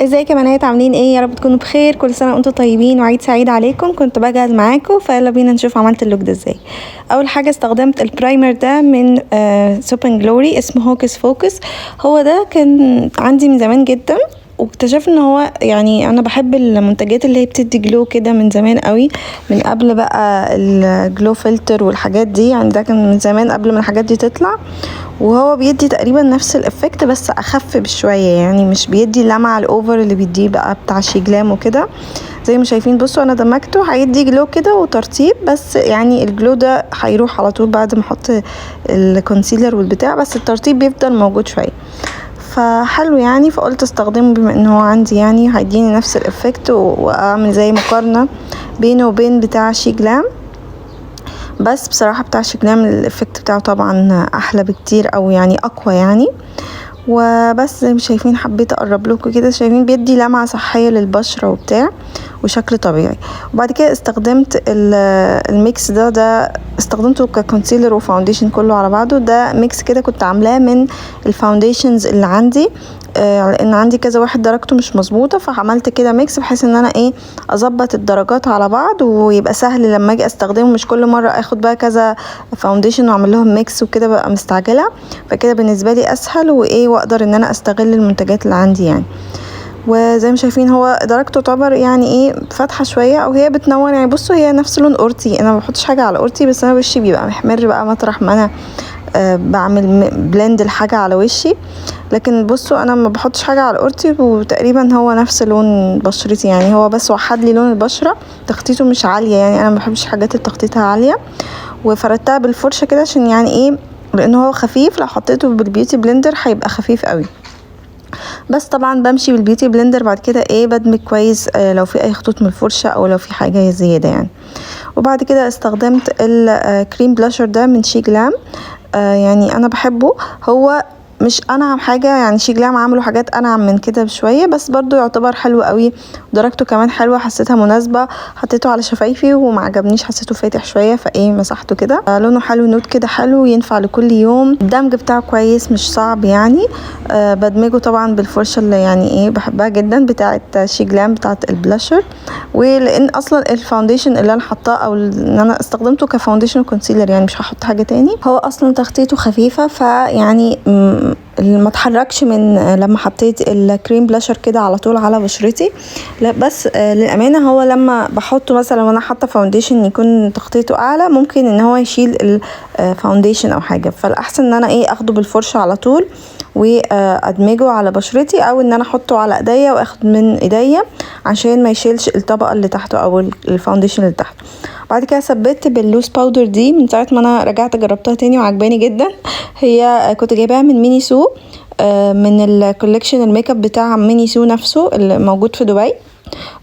ازيك يا بنات؟ عاملين ايه؟ يا رب تكونوا بخير. كل سنه وانتم طيبين وعيد سعيد عليكم. كنت بجهز معاكم، فيلا بينا نشوف عملت اللوك ده ازاي. اول حاجه استخدمت البرايمر ده من سوب اند جلوري، اسمه هوكس فوكس. هو ده كان عندي من زمان جدا، واكتشفت ان هو يعني انا بحب المنتجات اللي هي بتدي جلو كده من زمان قوي، من قبل بقى الجلو فلتر والحاجات دي. يعني ده كان من زمان قبل ما الحاجات دي تطلع، وهو بيدي تقريبا نفس الافكت بس اخف بشويه، يعني مش بيدي اللمعه الاوفر اللي بيديه بقى بتاع شيجلام وكده. زي ما شايفين بصوا انا دمجته، هيدي جلو كده وترطيب، بس يعني الجلو ده هيروح على طول بعد ما احط الكونسيلر والبتاع، بس الترطيب بيفضل موجود شويه. فحلو يعني، فقلت استخدمه بما ان هو عندي يعني هيديني نفس الافكت، واعمل زي مقارنه بينه وبين بتاع شيجلام. بس بصراحه بتاع شيجلام الافكت بتاعه طبعا احلى بكتير، او يعني اقوى يعني. وبس زي ما شايفين حبيت اقرب لكم كده، شايفين بيدي لمعه صحيه للبشره وبتاع وشكل طبيعي. وبعد كده استخدمت الميكس ده استخدمته ككونسيلر وفاونديشن كله على بعضه. ده ميكس كده كنت عاملاه من الفاونديشنز اللي عندي، لان عندي كذا واحد درجته مش مظبوطه، فعملت كده ميكس بحيث ان انا اظبط الدرجات على بعض، ويبقى سهل لما اجي استخدمه، مش كل مره اخد بقى كذا فاونديشن واعمل لهم ميكس وكده بقى مستعجله. فكده بالنسبه لي اسهل، واقدر ان انا استغل المنتجات اللي عندي يعني. وزي ما شايفين هو درجته تعتبر يعني فاتحه شويه، او هي بتنور يعني. بصوا هي نفس لون اورتي، انا ما بحطش حاجه على اورتي، بس انا وشي بيبقى محمر بقى مطرح ما انا بعمل بلند الحاجه على وشي. لكن بصوا انا ما بحطش حاجه على اورتي، وتقريبا هو نفس لون بشرتي يعني، هو بس وحد لي لون البشره. تخطيطه مش عاليه يعني، انا ما بحبش حاجات التخطيطها عاليه. وفردتها بالفرشه كده عشان يعني لان هو خفيف، لو حطيته بالبيوتي بلندر هيبقى خفيف قوي. بس طبعا بمشي بالبيوتي بلندر بعد كده بدمج كويس لو في اي خطوط من الفرشه، او لو في حاجه زياده يعني. وبعد كده استخدمت الكريم بلاشر ده من شيجلام. يعني انا بحبه، هو مش انعم حاجه يعني، شيجلام عملوا حاجات انعم من كده بشويه، بس برضو يعتبر حلو قوي. درجته كمان حلوه، حسيتها مناسبه. حطيته على شفايفي وما عجبنيش، حسيته فاتح شويه، مسحته كده. لونه حلو، نوت كده حلو، ينفع لكل يوم. الدمج بتاعه كويس، مش صعب يعني. بدمجه طبعا بالفرشه اللي يعني بحبها جدا، بتاعه شيجلام، بتاعه البلاشر. ولان اصلا الفاونديشن اللي انا حطاه، او ان انا استخدمته كفاونديشن كونسيلر يعني، مش هحط حاجه تاني. هو اصلا تخطيطه خفيفه، فيعني ما اتحركش من لما حطيت الكريم بلاشر كده على طول على بشرتي. لا بس للامانه هو لما بحطه مثلا وانا حاطه فاونديشن يكون تخطيطه اعلى، ممكن ان هو يشيل الفاونديشن او حاجه. فالاحسن ان انا اخده بالفرشه على طول وادمجه على بشرتي، او ان انا احطه على ايديا واخد من ايديا عشان ما يشيلش الطبقه اللي تحته او الفاونديشن اللي تحته. بعد كده ثبت باللوز باودر دي من ساعه ما انا رجعت جربتها تاني وعجباني جدا. هي كنت جايباها من ميني سو، من الكولكشن الميك اب بتاع ميني سو نفسه اللي موجود في دبي.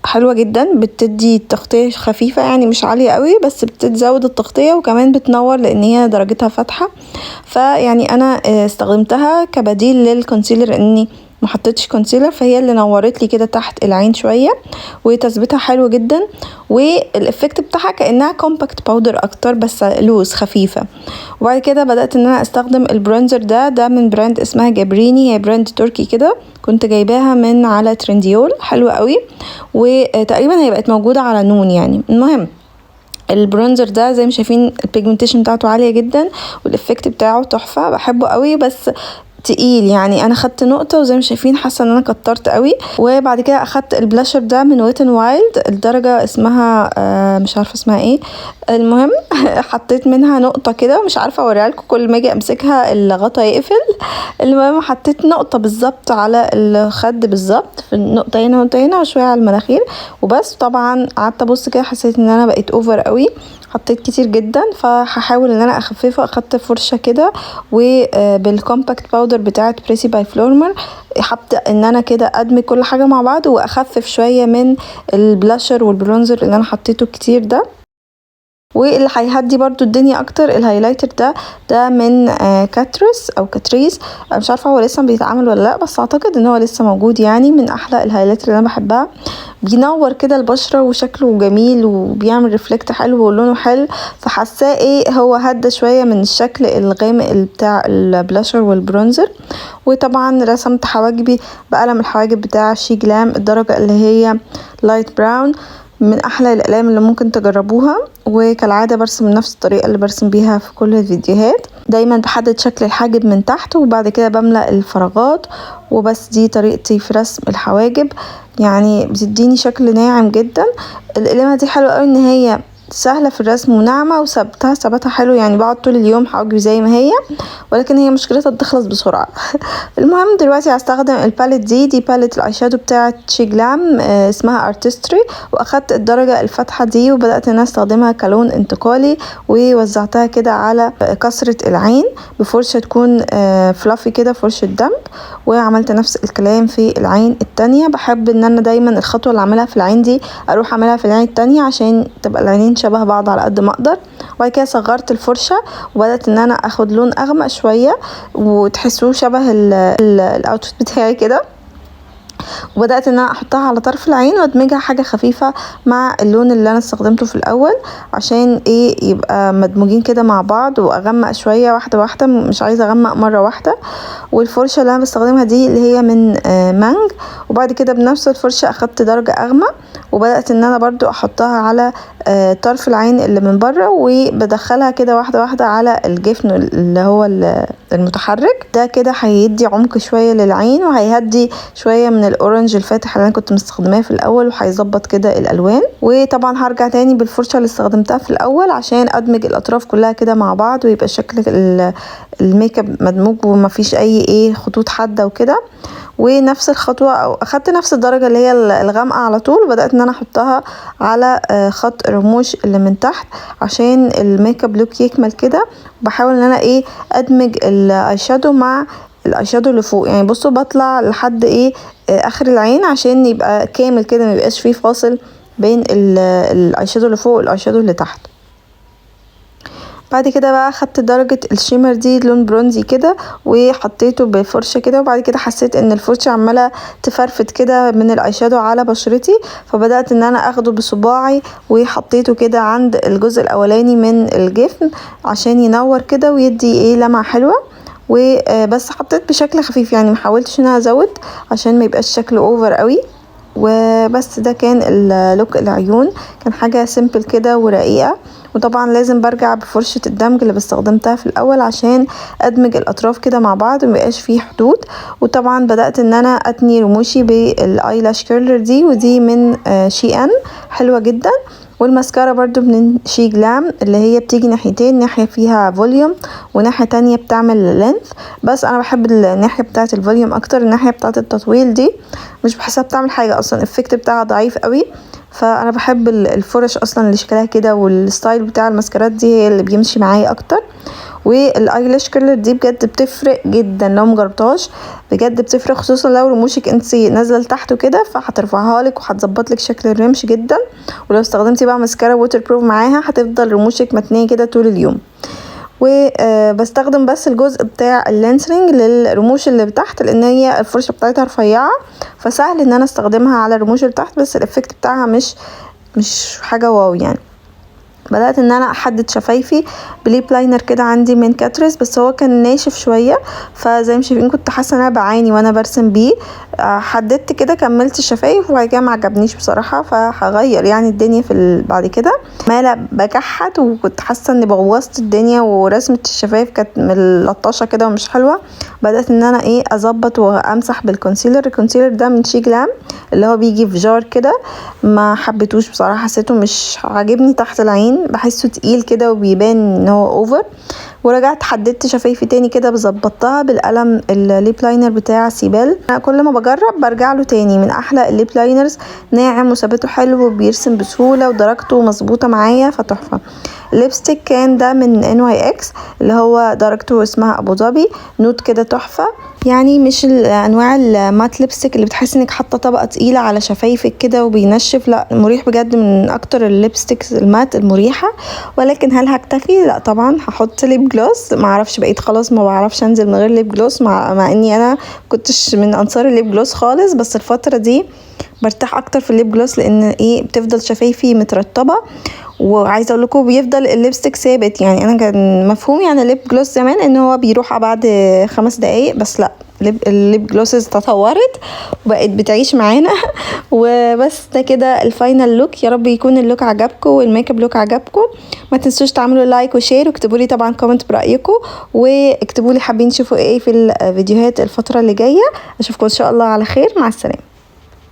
حلوة جدا، بتدي تغطية خفيفة يعني، مش عالية قوي، بس بتزود التغطية وكمان بتنور لان هي درجتها فاتحة. فيعني انا استخدمتها كبديل للكونسيلر، اني ما حطيتش كونسيلر، فهي اللي نورت لي كده تحت العين شويه، وتثبيتها حلو جدا. والافكت بتاعها كانها كومباكت باودر اكتر، بس لوز خفيفه. وبعد كده بدات ان انا استخدم البرونزر ده من براند اسمها جابريني، هي براند تركي كده، كنت جايباها من على ترنديول، حلوه قوي. وتقريبا هي بقت موجوده على نون يعني. المهم البرونزر ده زي ما شايفين البيجمنتيشن بتاعته عاليه جدا، والافكت بتاعه تحفه، بحبه قوي، بس تقيل يعني. انا خدت نقطة، وزي ما شايفين حاسة ان انا كترت قوي. وبعد كده اخدت البلاشر ده من ويت ان وايلد، الدرجة اسمها مش عارفة اسمها ايه. المهم حطيت منها نقطة كده، مش عارفة اوريها لكم، كل ما اجي امسكها الغطا يقفل. المهم حطيت نقطة بالظبط على الخد، بالظبط في النقطة هنا ونقطة هنا، وشوية على المناخير وبس. طبعا قعدت ابص كده، حسيت ان انا بقيت اوفر قوي، حطيت كتير جدا، فهحاول ان انا اخففه. اخدت فرشة كده وبالكومباكت باودر بتاعت بريسي باي فلورمر، حابة ان انا كده ادمج كل حاجة مع بعض، واخفف شوية من البلاشر والبرونزر اللي انا حطيته كتير ده. واللي هيهدي برضو الدنيا اكتر الهايلايتر ده من كاتريس او كاتريس، مش عارفه هو لسه بيتعمل ولا لا، بس اعتقد ان هو لسه موجود. يعني من احلى الهايلايتر اللي انا بحبها، بينور كده البشره وشكله جميل وبيعمل ريفلكت حلو ولونه حلو، فحاساه ايه هو هدى شويه من الشكل الغامق بتاع البلاشر والبرونزر. وطبعا رسمت حواجبي بقلم الحواجب بتاع شي جلام الدرجه اللي هي لايت براون، من احلى الاقلام اللي ممكن تجربوها. وكالعاده برسم نفس الطريقه اللي برسم بيها في كل الفيديوهات، دايما بحدد شكل الحاجب من تحت وبعد كده بملأ الفراغات وبس. دي طريقتي في رسم الحواجب، يعني بتديني شكل ناعم جدا. القلمه دي حلوه قوي ان هي سهله في الرسم وناعمه وثباتها حلو، يعني بقعد طول اليوم حواجبي زي ما هي، ولكن هي مشكلتها بتخلص بسرعه. المهم دلوقتي هستخدم الباليت دي باليت الاي شادو بتاعه شي جلام اسمها ارتستري، واخدت الدرجه الفاتحه دي وبدات ان انا استخدمها كلون انتقالي، ووزعتها كده على كسره العين بفرشه تكون فلافي كده، فرشه دمج. وعملت نفس الكلام في العين التانية. بحب ان انا دايما الخطوه اللي اعملها في العين دي اروح اعملها في العين التانية عشان تبقى العينين شبه بعض على قد ما اقدر. وبعد كده صغرت الفرشه وبدات ان انا اخد لون اغمق شويه وتحسوه شبه الاوتفيت بتاعي كده، وبدأت ان انا احطها على طرف العين وادمجها حاجة خفيفة مع اللون اللي انا استخدمته في الاول، عشان ايه يبقى مدموجين كده مع بعض، واغمق شوية واحدة واحدة، مش عايزة اغمق مرة واحدة. والفرشة اللي انا بستخدمها دي اللي هي من مانج. وبعد كده بنفس الفرشة اخدت درجة اغمق وبدأت ان انا برضو احطها على طرف العين اللي من بره، وبدخلها كده واحدة واحدة على الجفن اللي هو المتحرك ده. كده هيدي عمق شوية للعين وهيهدي شوية من الاورنج الفاتح اللي انا كنت مستخدماه في الاول، وهيظبط كده الالوان. وطبعا هرجع تاني بالفرشة اللي استخدمتها في الاول عشان ادمج الاطراف كلها كده مع بعض، ويبقى شكل الميك اب مدموج ومفيش اي خطوط حادة وكده. ونفس الخطوة او اخدت نفس الدرجة اللي هي الغامقة على طول، وبدأت ان انا احطها على خط الرموش اللي من تحت عشان الميك اب لوك يكمل كده. بحاول ان انا ادمج الاي شادو مع الاي شادو اللي فوق، يعني بصوا بطلع لحد اخر العين عشان يبقى كامل كده، ميبقاش فيه فاصل بين الاي شادو اللي فوق والاي شادو اللي تحت. بعد كده بقى خدت درجة الشيمر دي لون برونزي كده وحطيته بفرشة كده، وبعد كده حسيت ان الفرشة عمالة تفرفت كده من الاي شادو على بشرتي، فبدأت ان انا اخده بصباعي وحطيته كده عند الجزء الاولاني من الجفن عشان ينور كده ويدي لمعة حلوة. وبس حطيت بشكل خفيف، يعني محاولتش ان انا ازود عشان ما يبقاش شكله اوفر قوي. وبس ده كان اللوك العيون، كان حاجة سيمبل كده ورقيقة. وطبعا لازم برجع بفرشة الدمج اللي بستخدمتها في الاول عشان ادمج الاطراف كده مع بعض ومبقاش فيه حدود. وطبعا بدأت ان انا اتني رموشي بالايلاش كيرلر دي، ودي من شي ان، حلوة جدا. والماسكارا برضو من شي جلام اللي هي بتيجي ناحيتين، ناحية فيها فوليوم وناحية تانية بتعمل لينث، بس انا بحب الناحية بتاعة الفوليوم اكتر. الناحية بتاعة التطويل دي مش بحسها بتعمل حاجة اصلا، الافكت بتاعها ضعيف قوي، فانا بحب الفرش اصلا اللي شكلها كده، والستايل بتاع الماسكارات دي هي اللي بيمشي معايا اكتر. والايلاش كيرلر دي بجد بتفرق جدا، لو مجربتهاش بجد بتفرق، خصوصا لو رموشك انت نازله لتحت وكده، فهترفعها لك وهتظبط لك شكل الرمش جدا. ولو استخدمتي بقى ماسكارا ووتر بروف معاها هتفضل رموشك متنيه كده طول اليوم. وبستخدم بس الجزء بتاع اللينسرنج للرموش اللي تحت، لان هي الفرشه بتاعتها رفيعه فسهل ان انا استخدمها على الرموش اللي تحت، بس الافكت بتاعها مش حاجه واو يعني. بدأت ان انا احدد شفايفي بليب لاينر كده عندي من كاتريس، بس هو كان ناشف شوية، فزي ما شايفين كنت حاسة ان انا بعاني وانا برسم بيه. حددت كده كملت الشفايف وبعد كده معجبنيش بصراحة، فهغير يعني الدنيا بعد كده مالا بكحت، وكنت حاسة اني بوظت الدنيا ورسمة الشفايف كانت ملطشة كده ومش حلوة. بدأت ان انا اظبط وامسح بالكونسيلر. الكونسيلر ده من شي جلام اللي هو بيجي في جار كده، ما حبيتوش بصراحة، حسيته مش عاجبني تحت العين، بحسه تقيل كده وبيبان ان هو اوفر. ورجعت حددت شفايفي تاني كده، بظبطها بالقلم الليب لاينر بتاع سيبال. انا كل ما بجرب برجع له تاني، من احلى الليب لاينرز، ناعم وثباته حلو وبيرسم بسهوله ودرجته مظبوطه معايا فتحفه. ليبستيك كان ده من NYX اللي هو درجته اسمها ابو ظبي، نوت كده تحفة. يعني مش انواع المات ليبستيك اللي بتحس انك حاطه طبقه تقيله على شفايفك كده وبينشف، لا مريح بجد، من اكتر الليبستيكس المات المريحه. ولكن هل هكتفي؟ لا طبعا هحط ليب جلوس. ما اعرفش، بقيت خلاص ما بعرفش انزل من غير ليب جلوس، مع اني انا كنتش من انصار الليب جلوس خالص، بس الفتره دي برتاح اكتر في الليب جلوس لان ايه بتفضل شفايفي مترطبه. وعايزه اقول لكم بيفضل الليبستيك ثابت. يعني انا كان مفهوم يعني الليب جلوس زمان ان هو بيروح بعد 5 دقايق، بس لا، الليب جلوسز تطورت وبقت بتعيش معانا. وبس ده كده الفاينل لوك. يا رب يكون اللوك عجبكم والميك اب لوك عجبكم. ما تنسوش تعملوا لايك وشير، واكتبوا لي طبعا كومنت برايكم، واكتبوا لي حابين تشوفوا ايه في الفيديوهات الفتره اللي جايه. اشوفكم ان شاء الله على خير، مع السلامه.